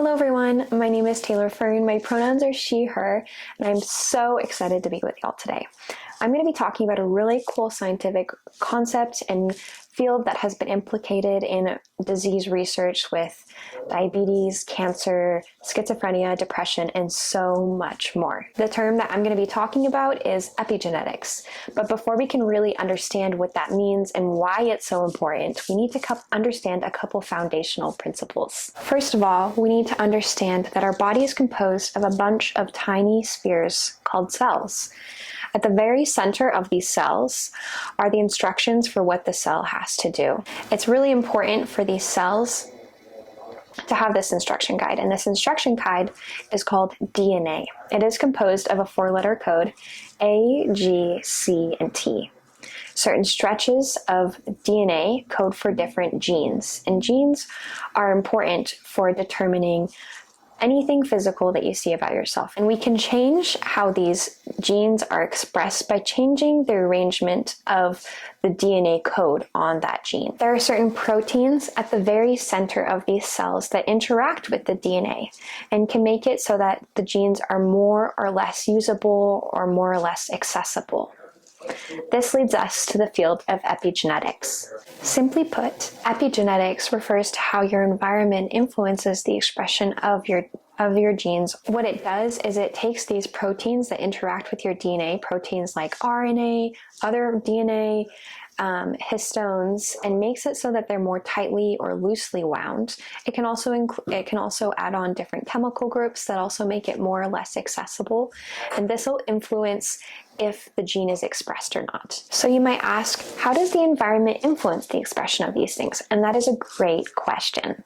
Hello everyone, my name is Taylor Fern. My pronouns are she, her, and I'm so excited to be with y'all today. I'm going to be talking about a really cool scientific concept and field that has been implicated in disease research with diabetes, cancer, schizophrenia, depression, and so much more. The term that I'm going to be talking about is epigenetics. But before we can really understand what that means and why it's so important, we need to understand a couple foundational principles. First of all, we need to understand that our body is composed of a bunch of tiny spheres called cells. At the very center of these cells are the instructions for what the cell has to do. It's really important for these cells to have this instruction guide, and this instruction guide is called DNA. It is composed of a 4-letter code, A, G, C, and T. Certain stretches of DNA code for different genes, and genes are important for determining anything physical that you see about yourself. And we can change how these genes are expressed by changing the arrangement of the DNA code on that gene. There are certain proteins at the very center of these cells that interact with the DNA and can make it so that the genes are more or less usable or more or less accessible. This leads us to the field of epigenetics. Simply put, epigenetics refers to how your environment influences the expression of your genes. What it does is it takes these proteins that interact with your DNA, proteins like RNA, other DNA, histones, and makes it so that they're more tightly or loosely wound. It can also add on different chemical groups that also make it more or less accessible, and this will influence if the gene is expressed or not. So you might ask, how does the environment influence the expression of these things? And that is a great question.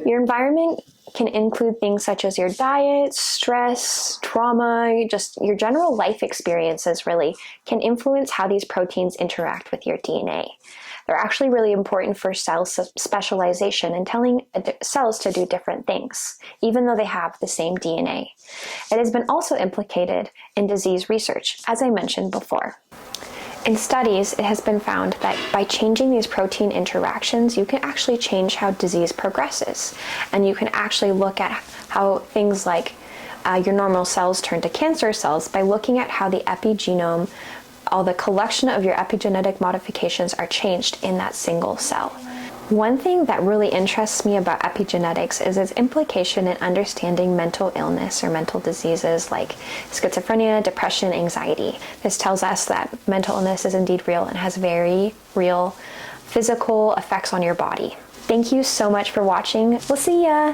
Your environment can include things such as your diet, stress, trauma, just your general life experiences really can influence how these proteins interact with your DNA. They're actually really important for cell specialization and telling cells to do different things, even though they have the same DNA. It has been also implicated in disease research, as I mentioned before. In studies, it has been found that by changing these protein interactions, you can actually change how disease progresses. And you can actually look at how things like your normal cells turn to cancer cells by looking at how the epigenome, all the collection of your epigenetic modifications are changed in that single cell. One thing that really interests me about epigenetics is its implication in understanding mental illness or mental diseases like schizophrenia, depression, anxiety. This tells us that mental illness is indeed real and has very real physical effects on your body. Thank you so much for watching. We'll see ya!